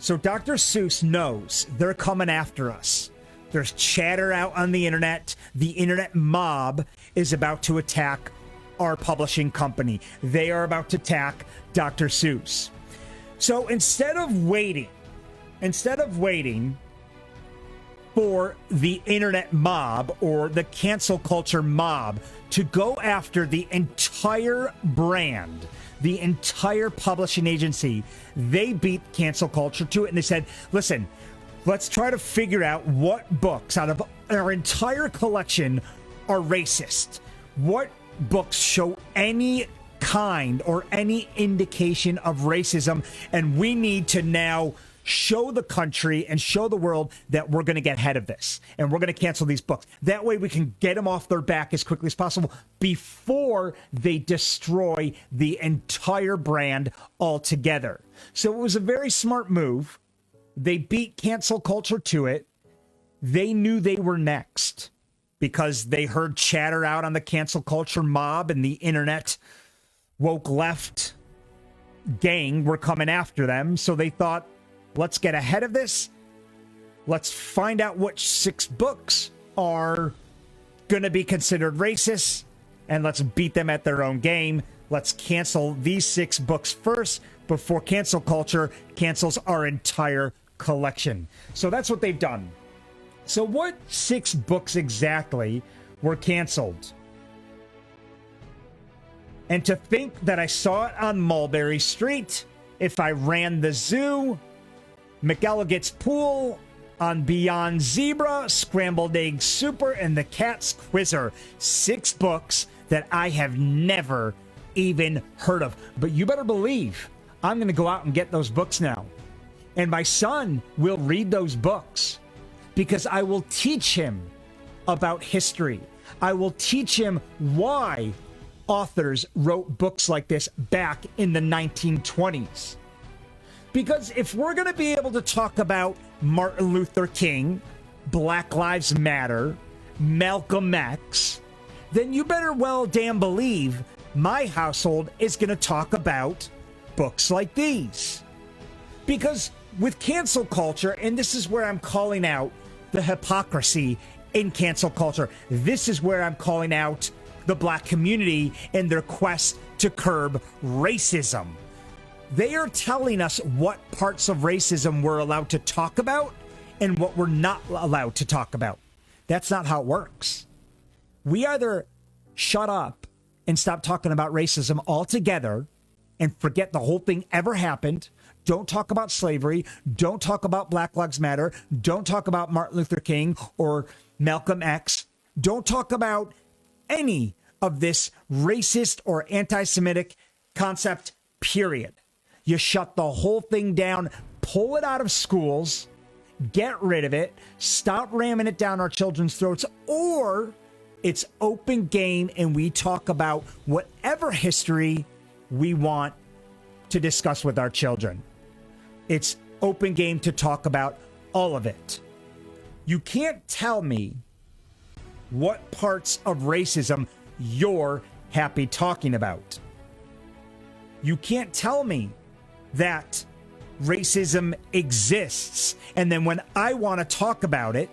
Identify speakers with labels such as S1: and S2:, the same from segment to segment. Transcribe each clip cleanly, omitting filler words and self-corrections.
S1: So Dr. Seuss knows they're coming after us. There's chatter out on the internet. The internet mob is about to attack our publishing company. They are about to attack Dr. Seuss. So instead of waiting for the internet mob or the cancel culture mob to go after the entire brand, the entire publishing agency, they beat cancel culture to it. And they said, listen, let's try to figure out what books out of our entire collection are racist. What books show any kind or any indication of racism. And we need to now show the country and show the world that we're going to get ahead of this and we're going to cancel these books. That way we can get them off their back as quickly as possible before they destroy the entire brand altogether. So it was a very smart move. They beat cancel culture to it. They knew they were next because they heard chatter out on the cancel culture mob and the internet woke left gang were coming after them. So they thought, let's get ahead of this. Let's find out which 6 books are going to be considered racist, and let's beat them at their own game. Let's cancel these 6 books first before cancel culture cancels our entire collection. So that's what they've done. So what 6 books exactly were canceled? And to think that I saw it on Mulberry Street, If I Ran the Zoo, McElligot's Pool, On Beyond Zebra, Scrambled Egg Super, and The Cat's Quizzer. 6 books that I have never even heard of. But you better believe I'm going to go out and get those books now. And my son will read those books because I will teach him about history. I will teach him why authors wrote books like this back in the 1920s. Because if we're going to be able to talk about Martin Luther King, Black Lives Matter, Malcolm X, then you better well damn believe my household is going to talk about books like these. Because with cancel culture, and this is where I'm calling out the hypocrisy in cancel culture, this is where I'm calling out the black community in their quest to curb racism. They are telling us what parts of racism we're allowed to talk about and what we're not allowed to talk about. That's not how it works. We either shut up and stop talking about racism altogether and forget the whole thing ever happened. Don't talk about slavery. Don't talk about Black Lives Matter. Don't talk about Martin Luther King or Malcolm X. Don't talk about any of this racist or anti-Semitic concept, period. You shut the whole thing down, pull it out of schools, get rid of it, stop ramming it down our children's throats, or it's open game and we talk about whatever history we want to discuss with our children. It's open game to talk about all of it. You can't tell me what parts of racism you're happy talking about. You can't tell me that racism exists, and then when I want to talk about it,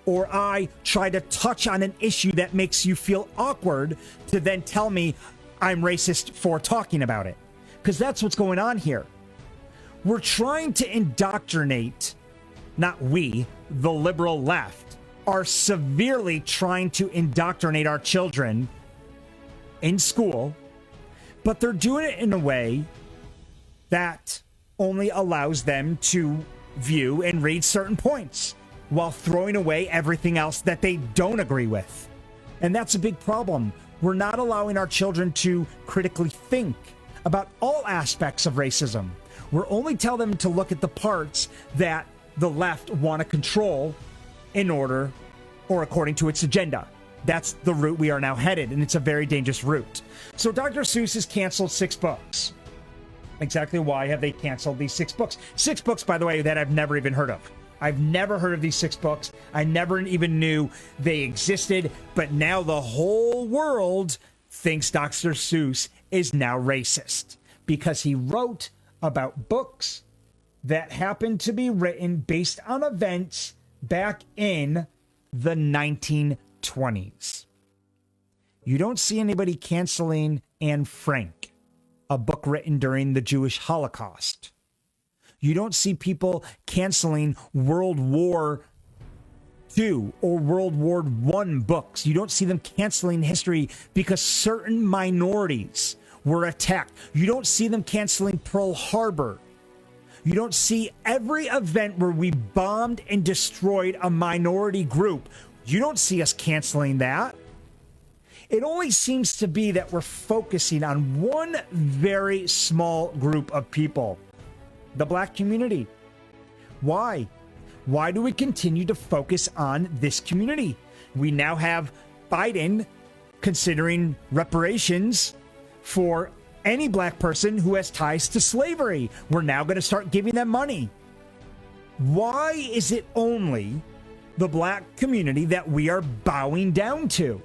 S1: or I try to touch on an issue that makes you feel awkward, to then tell me I'm racist for talking about it. Because that's what's going on here. We're trying to indoctrinate, not we, the liberal left, are severely trying to indoctrinate our children in school, but they're doing it in a way that only allows them to view and read certain points while throwing away everything else that they don't agree with. And that's a big problem. We're not allowing our children to critically think about all aspects of racism. We're only telling them to look at the parts that the left want to control in order or according to its agenda. That's the route we are now headed, and it's a very dangerous route. So Dr. Seuss has canceled 6 books. Exactly why have they canceled these 6 books? 6 books, by the way, that I've never even heard of. I've never heard of these 6 books. I never even knew they existed, but now the whole world thinks Dr. Seuss is now racist because he wrote about books that happened to be written based on events back in the 1920s. You don't see anybody canceling Anne Frank, a book written during the Jewish Holocaust. You don't see people canceling World War II or World War I books. You don't see them canceling history because certain minorities were attacked. You don't see them canceling Pearl Harbor. You don't see every event where we bombed and destroyed a minority group. You don't see us canceling that. It only seems to be that we're focusing on one very small group of people, the black community. Why? Why do we continue to focus on this community? We now have Biden considering reparations for any black person who has ties to slavery. We're now going to start giving them money. Why is it only the black community that we are bowing down to?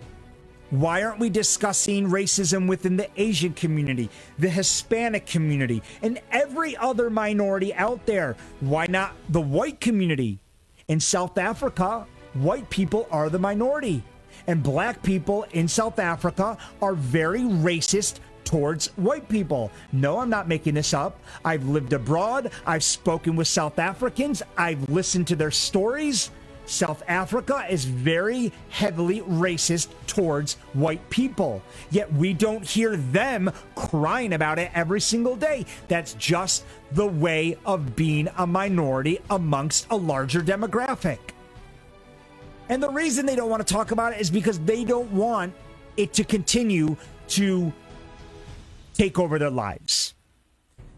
S1: Why aren't we discussing racism within the Asian community, the Hispanic community, and every other minority out there? Why not the white community? In South Africa, white people are the minority, and black people in South Africa are very racist towards white people. No, I'm not making this up. I've lived abroad. I've spoken with South Africans. I've listened to their stories. South Africa is very heavily racist towards white people, yet we don't hear them crying about it every single day. That's just the way of being a minority amongst a larger demographic. And the reason they don't want to talk about it is because they don't want it to continue to take over their lives.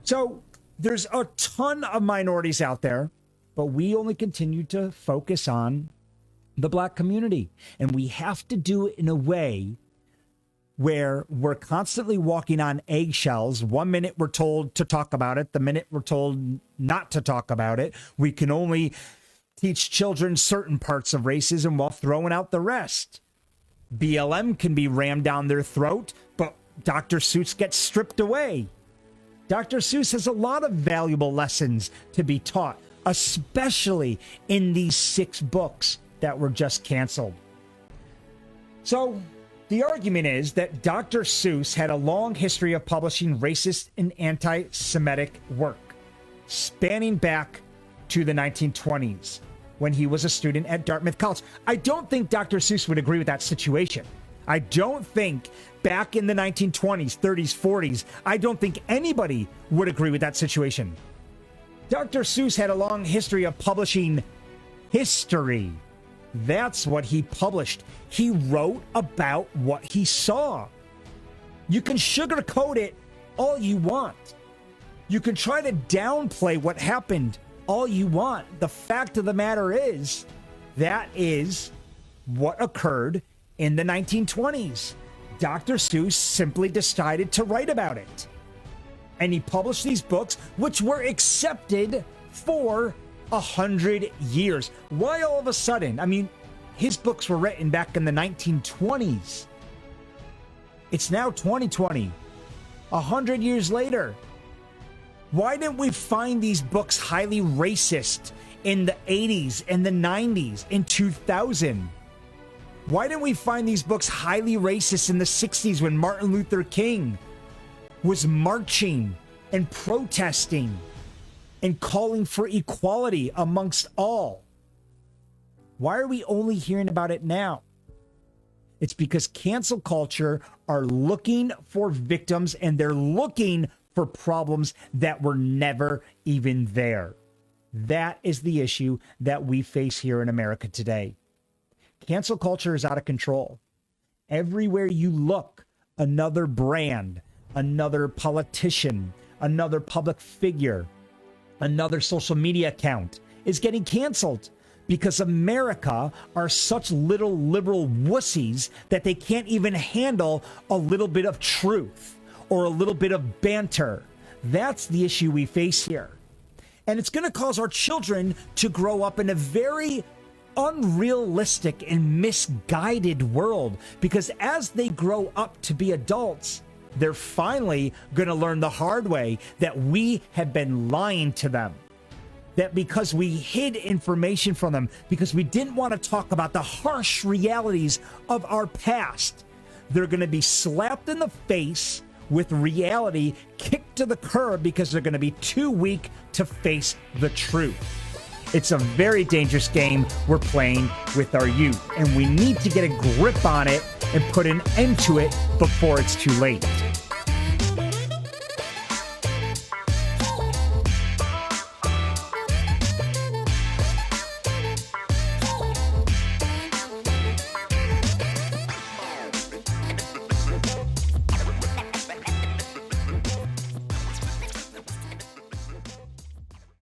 S1: So there's a ton of minorities out there, but we only continue to focus on the black community. And we have to do it in a way where we're constantly walking on eggshells. 1 minute we're told to talk about it, the minute we're told not to talk about it. We can only teach children certain parts of racism while throwing out the rest. BLM can be rammed down their throat, but Dr. Seuss gets stripped away. Dr. Seuss has a lot of valuable lessons to be taught, especially in these 6 books that were just canceled. So the argument is that Dr. Seuss had a long history of publishing racist and anti-Semitic work, spanning back to the 1920s when he was a student at Dartmouth College. I don't think Dr. Seuss would agree with that situation. I don't think back in the 1920s, 30s, 40s, I don't think anybody would agree with that situation. Dr. Seuss had a long history of publishing history. That's what he published. He wrote about what he saw. You can sugarcoat it all you want. You can try to downplay what happened all you want. The fact of the matter is, that is what occurred in the 1920s. Dr. Seuss simply decided to write about it. And he published these books, which were accepted for 100 years. Why all of a sudden? I mean, his books were written back in the 1920s. It's now 2020, 100 years later. Why didn't we find these books highly racist in the 80s and the 90s, in 2000? Why didn't we find these books highly racist in the 60s when Martin Luther King was marching and protesting and calling for equality amongst all? Why are we only hearing about it now? It's because cancel culture are looking for victims, and they're looking for problems that were never even there. That is the issue that we face here in America today. Cancel culture is out of control. Everywhere you look, another brand, another politician, another public figure, another social media account is getting canceled because America are such little liberal wussies that they can't even handle a little bit of truth or a little bit of banter. That's the issue we face here. And it's going to cause our children to grow up in a very unrealistic and misguided world, because as they grow up to be adults, they're finally going to learn the hard way that we have been lying to them. that because we hid information from them, because we didn't want to talk about the harsh realities of our past, they're going to be slapped in the face with reality, kicked to the curb because they're going to be too weak to face the truth. It's a very dangerous game we're playing with our youth, and we need to get a grip on it and put an end to it before it's too late.